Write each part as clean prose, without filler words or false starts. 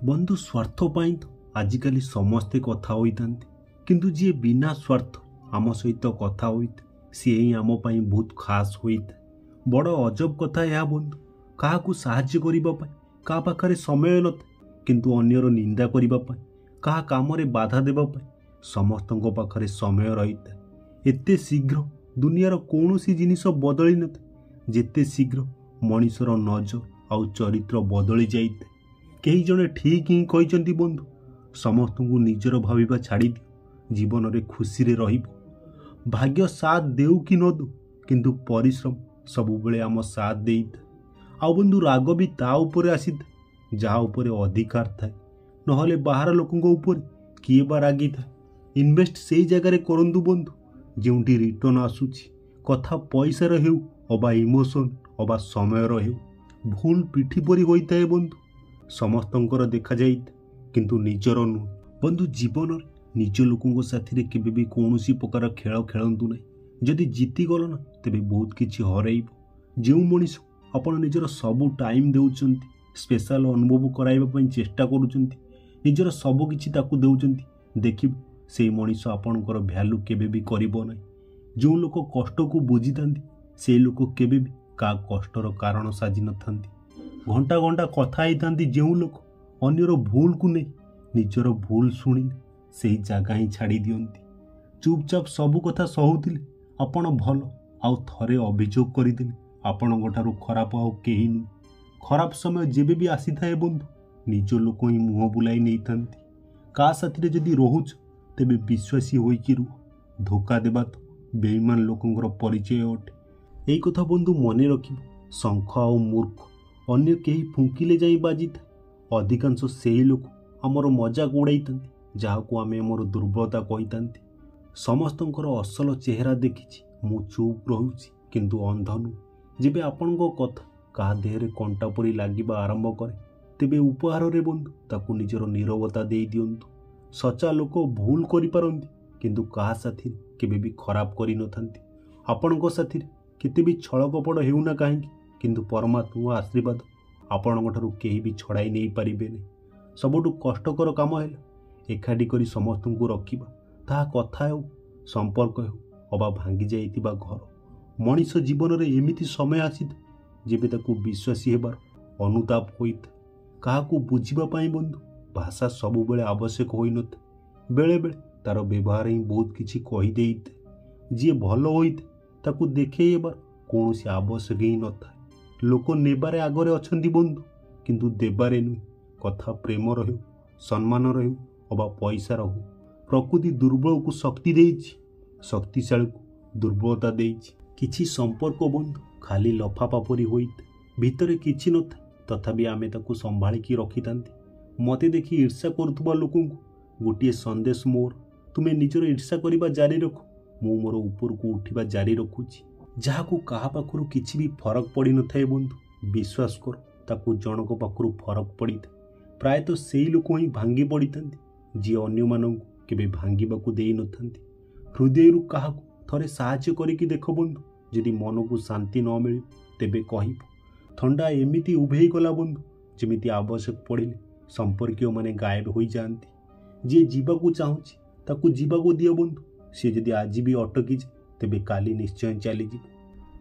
बंधु स्वार्थ पाई तो आजिकाली समस्ते कथा होता किंतु जी बिना स्वार्थ आम सहित कथा होता सी ही आम पाई बहुत खास होता बड़ अजब कथा यह बंधु क्या साहाय्य करने क्या पाखे समय नथा किंतु अन्यर निंदा करने क्या काम बाधा देवाई समस्त पाखे समय रही था एते शीघ्र दुनियार कौन सी जिनिस बदली न था जेते शीघ्र मनीषर नजर आउ चरित्र बदली जाता कई जने ठीक ही कहते बंधु समस्त को निजर भाविबा छाड़ी दियो जीवन रे खुशी रे रहिबो भाग्य साथ देउ कि न दो किंतु परिश्रम सबु बेले आम साथ देइता आ बंधु राग भी ता ऊपर आसीता जहा ऊपर अधिकार थाए नहले बाहर लोकंक ऊपर किए बा रागी था इन्वेस्ट से जगार करंतु बंधु जोंटी रिटर्न आसुची कथा पैसा हेउ अबा इमोशन अबा समय हेउ भूल पिठी परी होता है बंधु समस्तंकर देखा जाइता किंतु निजर नुह बंधु जीवन निज लोकों साथी केबे भी कौन प्रकार खेल खेलतु ना जदि जीती गल ना तेबे बहुत किछि हरइब जो मनीष आपण निजर सबू टाइम देउचंती स्पेशल अनुभव कराइबा पई चेष्टा करूचंती निजर सब किछि ताकू देउचंती देखिब से मनीष आपणकर भ्यालु केबे भी करिबो ना जो लोक कष्ट को बुझीतांती से लोक केबे भी का कष्टर कारण साजी नथांती घंटा घंटा कथा होता जो लोक अन्यर भूल को नहीं निजर भूल शुणिले से ही जगह ही छाड़ी दियंती चुपचाप सबू कथा सहुतिले आपण भल आउ थरे अभियोग करदेले आपणठार खराब आउ केही नु खराब समय जेबे भी आसी थाए बंधु निज लोक ही मुह बुलाई नहीं थांती का साथी जदि रोच तेबे विश्वासी होइकी रुह धोखा देबा तो बेईमान लोकंकर परिचय अटे यही कथा बंधु मन रखिब शंख आउ मूर्ख अन्य केही फुंकिले जाई बाजी था अधिकांश से लोक आमर मजाक उड़ाई जहाँ को आम आमर दुर्बलता कही समस्तंकर असल चेहरा देखी मु चुप रोची किंतु अंध नु जेबे आपणको कथा का देहरे कंटा परी लागिबा आरंभ करे तेबे उपहार रे बंधु ताकू निजर नीरवता देई दियंतु सच्चा लोक भूल करि पारंती किंतु का साथी केबे भी खराब करि नथांती आपणको साथी केते भी छळ कपट हेउना काहेकि किंतु परमात्मा आशीर्वाद आपणठार केही भी छड़ाई नहीं पारिबे नहीं सबुठु कष्टकर काम है एकाठी करी समस्त को रखिबा ताहा कथा हो संपर्क हो अबा भांगी जाइतिबा घर मनीष जीवन रे एमिति समय आसीता जेबे ताकू विश्वासी हेबार अनुताप होइता काहाकू बुझिबा पाई बंधु भाषा सबु बेले आवश्यक होई नथा बेले बेले तार व्यवहार ही बहुत किछि कहि देइता जे भलो होइता ताकू देखेइबार कोनोसी आवश्यक ही नथा लोक नेबारे आगरे अछंती बंधु किंतु देबारे नुहे कथा प्रेम रहू सम्मान रहू अबा पैसा रहू प्रकृति दुर्बल को शक्ति देइछि शक्तिशाली को दुर्बलता देइछि किछि संपर्क बंधु खाली लफाफा परी होइता भितरे किछि नथा तथापि आमे ताकू संभाळिकी रखितांती मते देखि ईर्षा करुथुबा लोकंकु गोटिए संदेश मोर तुमे निजर ईर्षा करिबा जारी रखो मु मोर ऊपर को उठिबा जारी रखुछि जहाँ को कहा पाखरु किछि भी फरक पड़ी न थाए बंधु विश्वास कर ताकू जनक पाखरु फरक पड़ी था प्रायतः सेई लोक ही भांगी पड़ी थांती जी अन्य मानंकु केबे भांगीबाकू देई नथांती हृदयरु काहाकू थरे साहाय्य करिकि देख बंधु जदि मन को शांति न मिले तेबे कहिब ठंडा एमिति उभेई गला बंधु जेमिति आवश्यक पड़िले संपर्कीय माने गायब होई जांती जे जीवाकू चाहुछि ताकू जीवाकू दियो बंधु से जदि आज भी अटकी जाए तेबे काली निश्चय चली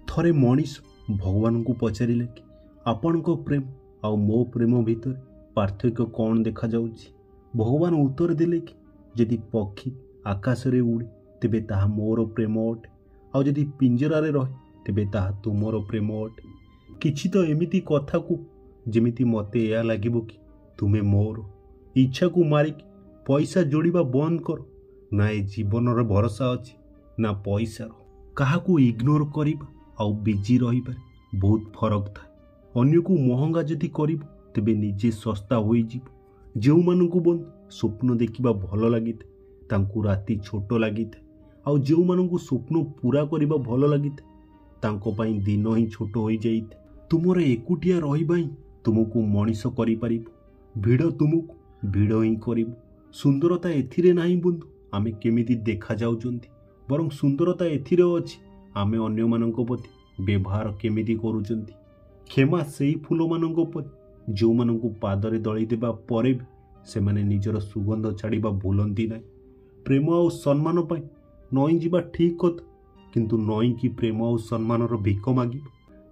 थरे मनीष भगवान को पचारे कि आपण को प्रेम आउ मो प्रेम भितर पार्थक्य कौन देखा जाउछि भगवान उत्तर देले कि जदि पक्षी आकाश रे उड़े तेबे ताहा मोर प्रेम अटे आउ जदि पिंजरा रे रहे तेबे ताहा तुमर प्रेम अटे किछि तो एमिति कथा को जेमिति मते या लागिबो कि तुमे मोर इच्छा को मारिक पैसा जोड़िबा बंद कर ना ए जीवन रे भरोसा अछि ना पैसा क्या इग्नोर करबा आउ बिजी रहिबा बहुत फरक था अन्य को महंगा जदि करिब तेबे निजे सस्ता होई जिवो जो मानकु बंधु स्वप्न देखिबा भल लागिते तांकु राति छोट लागिते आउ जो मानकु स्वप्न पूरा करिबा भल लागिते तांको पई दिन ही छोट होई जाइते तुमर एकुटिया रहिबा ही तुमको मनीष करि परिबो भिड़ तुमको भिड़ ही करिबो सुंदरता एथिरे नाही बंधु आमे केमिति देखा जाउचंती बरं सुंदरता एथिरे अछि आमे अन्य मानक प्रति व्यवहार केमिति करूचंती क्षमा सेई फूल मानक पर ଯେଉଁମାନଙ୍କୁ ପାଦରେ ଦଳି ଦେବା ପରେ ବି ସେମାନେ ନିଜର ସୁଗନ୍ଧ ଛାଡ଼ିବା ଭୁଲନ୍ତି ନାହିଁ। ପ୍ରେମ ଆଉ ସମ୍ମାନ ପାଇଁ ନଇଁ ଯିବା ଠିକ୍ କଥା, କିନ୍ତୁ ନଇଁକି ପ୍ରେମ ଆଉ ସମ୍ମାନର ଭିକ ମାଗିବା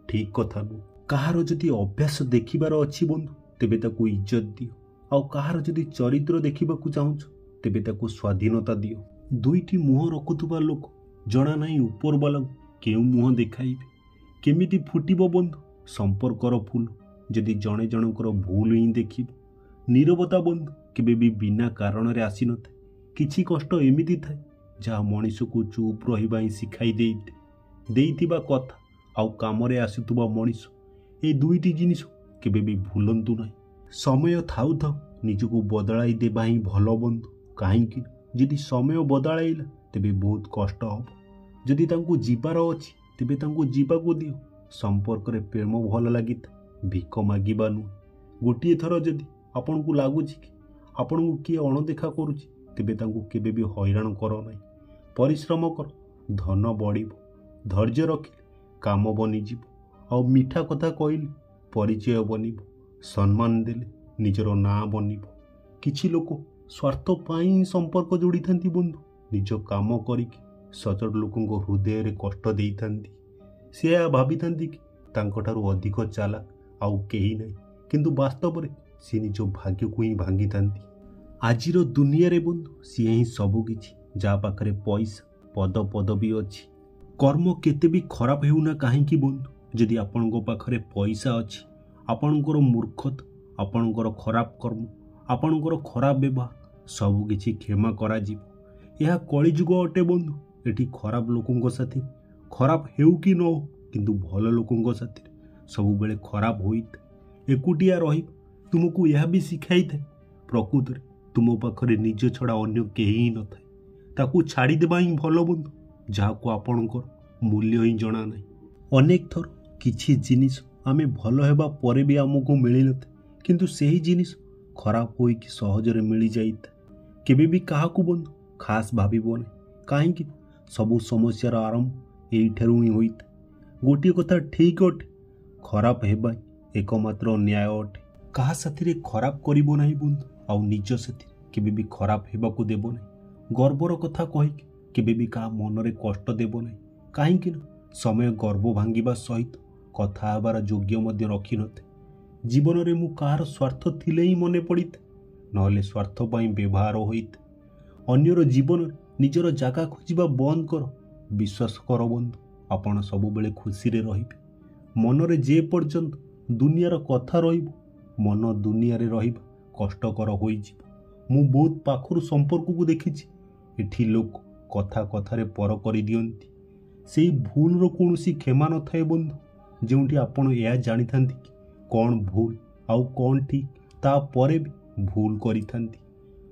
ଠିକ୍ କଥା ନୁହେଁ। କାହାର ଯଦି ଅଭ୍ୟାସ ଦେଖିବାର ଅଛି ବନ୍ଧୁ, ତେବେ ତାକୁ ଇଜ୍ଜତ ଦିଅ। ଆଉ କାହାର ଯଦି ଚରିତ୍ର ଦେଖିବାକୁ ଚାହୁଁଛ, ତେବେ ତାକୁ ସ୍ୱାଧୀନତା ଦିଅ। ଦୁଇଟି ମୁହଁ ରଖୁଥିବା ଲୋକ ଜଣା ନାହିଁ ଉପରବାଲାଙ୍କୁ କେଉଁ ମୁହଁ ଦେଖାଇବେ। କେମିତି ଫୁଟିବ ବନ୍ଧୁ ସମ୍ପର୍କର ଫୁଲ ଯଦି ଜଣେ ଜଣଙ୍କର ଭୁଲ ହିଁ ଦେଖିବ। ନୀରବତା ବନ୍ଧୁ କେବେ ବି ବିନା କାରଣରେ ଆସିନଥାଏ। କିଛି କଷ୍ଟ ଏମିତି ଥାଏ ଯାହା ମଣିଷକୁ ଚୁପ୍ ରହିବା ହିଁ ଶିଖାଇ ଦେଇଥିବା କଥା ଆଉ କାମରେ ଆସୁଥିବା ମଣିଷ, এই ଦୁଇଟି ଜିନିଷ କେବେ ବି ଭୁଲନ୍ତୁ ନାହିଁ। ସମୟ ଥାଉ ଥାଉ ନିଜକୁ ବଦଳାଇ ଦେବା ହିଁ ଭଲ ବନ୍ଧୁ। କାହିଁକି ଯଦି ସମୟ ବଦଳାଇଲା ତେବେ ବହୁତ କଷ୍ଟ ହେବ। ଯଦି ତାଙ୍କୁ ଯିବାର ଅଛି ତେବେ ତାଙ୍କୁ ଯିବାକୁ ଦିଅ। ସମ୍ପର୍କରେ ପ୍ରେମ ଭଲ ଲାଗିଥାଏ, ଭିକ ମାଗିବା ନୁହେଁ। ଗୋଟିଏ ଥର ଯଦି ଆପଣଙ୍କୁ ଲାଗୁଛି କି ଆପଣଙ୍କୁ କିଏ ଅଣଦେଖା କରୁଛି, ତେବେ ତାଙ୍କୁ କେବେ ବି ହଇରାଣ କର ନାହିଁ। ପରିଶ୍ରମ କର, ଧନ ବଢ଼ିବ। ଧୈର୍ଯ୍ୟ ରଖିଲେ କାମ ବନିଯିବ। ଆଉ ମିଠା କଥା କହିଲେ ପରିଚୟ ବନିବ। ସମ୍ମାନ ଦେଲେ ନିଜର ନାଁ ବନିବ। କିଛି ଲୋକ ସ୍ୱାର୍ଥ ପାଇଁ ହିଁ ସମ୍ପର୍କ ଯୋଡ଼ିଥାନ୍ତି ବନ୍ଧୁ। ନିଜ କାମ କରିକି ସଚୋଟ ଲୋକଙ୍କ ହୃଦୟରେ କଷ୍ଟ ଦେଇଥାନ୍ତି। ସେ ଏହା ଭାବିଥାନ୍ତି କି ତାଙ୍କଠାରୁ ଅଧିକ ଚାଲାକ ଆଉ କେହି ନାହିଁ, କିନ୍ତୁ ବାସ୍ତବରେ ସେ ନିଜ ଭାଗ୍ୟକୁ ହିଁ ଭାଙ୍ଗିଥାନ୍ତି। ଆଜିର ଦୁନିଆରେ ବନ୍ଧୁ ସିଏ ହିଁ ସବୁକିଛି, ଯାହା ପାଖରେ ପଇସା ପଦ ପଦବୀ ଅଛି। କର୍ମ କେତେ ବି ଖରାପ ହେଉନା କାହିଁକି ବନ୍ଧୁ, ଯଦି ଆପଣଙ୍କ ପାଖରେ ପଇସା ଅଛି, ଆପଣଙ୍କର ମୂର୍ଖତା, ଆପଣଙ୍କର ଖରାପ କର୍ମ, ଆପଣଙ୍କର ଖରାପ ବ୍ୟବହାର ସବୁକିଛି କ୍ଷମା କରାଯିବ। ଏହା କଳିଯୁଗ ଅଟେ ବନ୍ଧୁ। ଏଠି ଖରାପ ଲୋକଙ୍କ ସାଥିରେ ଖରାପ ହେଉ କି ନ ହେଉ, କିନ୍ତୁ ଭଲ ଲୋକଙ୍କ ସାଥିରେ ସବୁବେଳେ ଖରାପ ହୋଇଥାଏ। ଏକୁଟିଆ ରହିବା ତୁମକୁ ଏହା ବି ଶିଖାଇଥାଏ ପ୍ରକୃତରେ ତୁମ ପାଖରେ ନିଜ ଛଡ଼ା ଅନ୍ୟ କେହି ହିଁ ନଥାଏ। ତାକୁ ଛାଡ଼ିଦେବା ହିଁ ଭଲ ବନ୍ଧୁ, ଯାହାକୁ ଆପଣଙ୍କର ମୂଲ୍ୟ ହିଁ ଜଣା ନାହିଁ। ଅନେକ ଥର କିଛି ଜିନିଷ ଆମେ ଭଲ ହେବା ପରେ ବି ଆମକୁ ମିଳିନଥାଏ, କିନ୍ତୁ ସେହି ଜିନିଷ ଖରାପ ହୋଇକି ସହଜରେ ମିଳିଯାଇଥାଏ। କେବେ ବି କାହାକୁ ବନ୍ଧୁ ଖାସ୍ ଭାବିବ ନାହିଁ, କାହିଁକି ସବୁ ସମସ୍ୟାର ଆରମ୍ଭ ଏଇଠାରୁ ହିଁ ହୋଇଥାଏ। ଗୋଟିଏ କଥା ଠିକ୍ ଅଟେ, ଖରାପ ହେବା ଏକମାତ୍ର ନ୍ୟାୟ ଅଟେ। କାହା ସାଥିରେ ଖରାପ କରିବ ନାହିଁ ବନ୍ଧୁ, ଆଉ ନିଜ ସାଥିରେ କେବେ ବି ଖରାପ ହେବାକୁ ଦେବ ନାହିଁ। ଗର୍ବର କଥା କହିକି କେବେ ବି କାହା ମନରେ କଷ୍ଟ ଦେବ ନାହିଁ, କାହିଁକି ନା ସମୟ ଗର୍ବ ଭାଙ୍ଗିବା ସହିତ କଥା ହେବାର ଯୋଗ୍ୟ ମଧ୍ୟ ରଖିନଥାଏ। ଜୀବନରେ ମୁଁ କାହାର ସ୍ୱାର୍ଥ ଥିଲେ ହିଁ ମନେ ପଡ଼ିଥାଏ, ନହେଲେ ସ୍ୱାର୍ଥ ପାଇଁ ବ୍ୟବହାର ହୋଇଥାଏ। ଅନ୍ୟର ଜୀବନରେ ନିଜର ଜାଗା ଖୋଜିବା ବନ୍ଦ କର। ବିଶ୍ୱାସ କର ବନ୍ଧୁ, ଆପଣ ସବୁବେଳେ ଖୁସିରେ ରହିବେ। ମନରେ ଯେ ପର୍ଯ୍ୟନ୍ତ ଦୁନିଆର କଥା ରହିବ, ମନ ଦୁନିଆରେ ରହିବା କଷ୍ଟକର ହୋଇଯିବ। ମୁଁ ବହୁତ ପାଖରୁ ସମ୍ପର୍କକୁ ଦେଖିଛି। ଏଠି ଲୋକ କଥା କଥାରେ ପର କରିଦିଅନ୍ତି। ସେଇ ଭୁଲର କୌଣସି କ୍ଷମା ନଥାଏ ବନ୍ଧୁ। ଯେଉଁଠି ଆପଣ ଏହା ଜାଣିଥାନ୍ତି କି କ'ଣ ଭୁଲ ଆଉ କ'ଣ ଠିକ୍, ତାପରେ ବି ଭୁଲ କରିଥାନ୍ତି।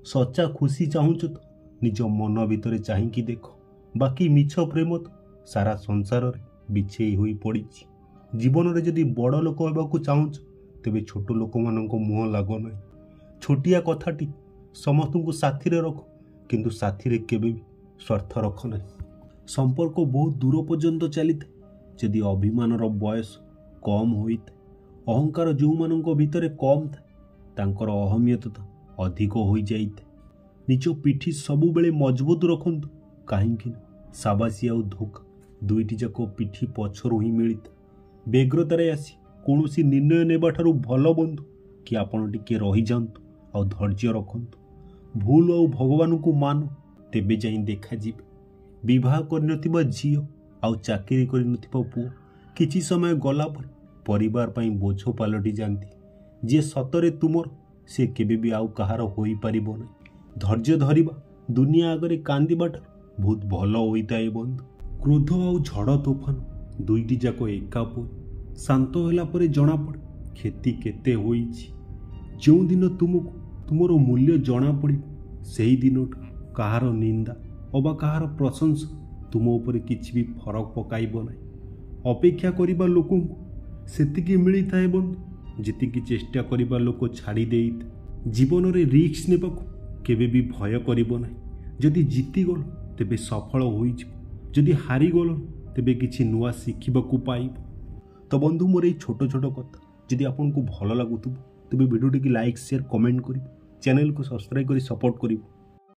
ସଚ୍ଚା ଖୁସି ଚାହୁଁଛ ତ ନିଜ ମନ ଭିତରେ ଚାହିଁକି ଦେଖ। ବାକି ମିଛ ପ୍ରେମ ତ ସାରା ସଂସାରରେ ବିଛେଇ ହୋଇ ପଡ଼ିଛି। ଜୀବନରେ ଯଦି ବଡ଼ ଲୋକ ହେବାକୁ ଚାହୁଁଛ, ତେବେ ଛୋଟ ଲୋକମାନଙ୍କ ମୁହଁ ଲାଗ ନାହିଁ। ଛୋଟିଆ କଥାଟି ସମସ୍ତଙ୍କୁ ସାଥିରେ ରଖ, କିନ୍ତୁ ସାଥିରେ କେବେ ବି ସ୍ୱାର୍ଥ ରଖ ନାହିଁ। ସମ୍ପର୍କ ବହୁତ ଦୂର ପର୍ଯ୍ୟନ୍ତ ଚାଲିଥାଏ ଯଦି ଅଭିମାନର ବୟସ କମ୍ ହୋଇଥାଏ। ଅହଙ୍କାର ଯେଉଁମାନଙ୍କ ଭିତରେ କମ୍ ଥାଏ, ତାଙ୍କର ଅହମିୟତା ଅଧିକ ହୋଇଯାଇଥାଏ। ନିଜ ପିଠି ସବୁବେଳେ ମଜବୁତ ରଖନ୍ତୁ, କାହିଁକି ନା ସାବାସୀ ଆଉ ଧୋକା ଦୁଇଟି ଯାକ ପିଠି ପଛରୁ ହିଁ ମିଳିଥାଏ। ବ୍ୟଗ୍ରତାରେ ଆସି କୌଣସି ନିର୍ଣ୍ଣୟ ନେବାଠାରୁ ଭଲ ବନ୍ଧୁ କି ଆପଣ ଟିକେ ରହିଯାଆନ୍ତୁ ଆଉ ଧୈର୍ଯ୍ୟ ରଖନ୍ତୁ। ଭୁଲ ଆଉ ଭଗବାନଙ୍କୁ ମାନ, ତେବେ ଯାଇ ଦେଖାଯିବେ। ବିବାହ କରିନଥିବା ଝିଅ ଆଉ ଚାକିରି କରିନଥିବା ପୁଅ କିଛି ସମୟ ଗଲା ପରେ ପରିବାର ପାଇଁ ବୋଝ ପାଲଟି ଯାଆନ୍ତି। ଯିଏ ସତରେ ତୁମର, ସେ କେବେ ବି ଆଉ କାହାର ହୋଇପାରିବ ନାହିଁ। ଧୈର୍ଯ୍ୟ ଧରିବା ଦୁନିଆ ଆଗରେ କାନ୍ଦିବାଠାରୁ ବହୁତ ଭଲ ହୋଇଥାଏ ବନ୍ଧୁ। କ୍ରୋଧ ଆଉ ଝଡ଼ ତୋଫାନ ଦୁଇଟି ଯାକ ଏକା ପରି। ଶାନ୍ତ ହେଲା ପରେ ଜଣାପଡ଼େ କ୍ଷତି କେତେ ହୋଇଛି। ଯେଉଁଦିନ ତୁମକୁ ତୁମର ମୂଲ୍ୟ ଜଣାପଡ଼ିବ, ସେହି ଦିନଠୁ କାହାର ନିନ୍ଦା ଅବା କାହାର ପ୍ରଶଂସା ତୁମ ଉପରେ କିଛି ବି ଫରକ ପକାଇବ ନାହିଁ। ଅପେକ୍ଷା କରିବା ଲୋକଙ୍କୁ ସେତିକି ମିଳିଥାଏ ବନ୍ଧୁ, ଯେତିକି ଚେଷ୍ଟା କରିବା ଲୋକ ଛାଡ଼ି ଦେଇଥାଏ। ଜୀବନରେ ରିସ୍କ ନେବାକୁ କେବେ ବି ଭୟ କରିବ ନାହିଁ। ଯଦି ଜିତିଗଲ ତେବେ ସଫଳ ହୋଇଯିବ, ଯଦି ହାରିଗଲ ତେବେ କିଛି ନୂଆ ଶିଖିବାକୁ ପାଇବ। ତ ବନ୍ଧୁ, ମୋର ଏଇ ଛୋଟ ଛୋଟ କଥା ଯଦି ଆପଣଙ୍କୁ ଭଲ ଲାଗୁଥିବ ତେବେ ଭିଡ଼ିଓଟିକୁ ଲାଇକ୍ ସେୟାର କମେଣ୍ଟ କରିବ, ଚ୍ୟାନେଲକୁ ସବସ୍କ୍ରାଇବ୍ କରି ସପୋର୍ଟ କରିବ।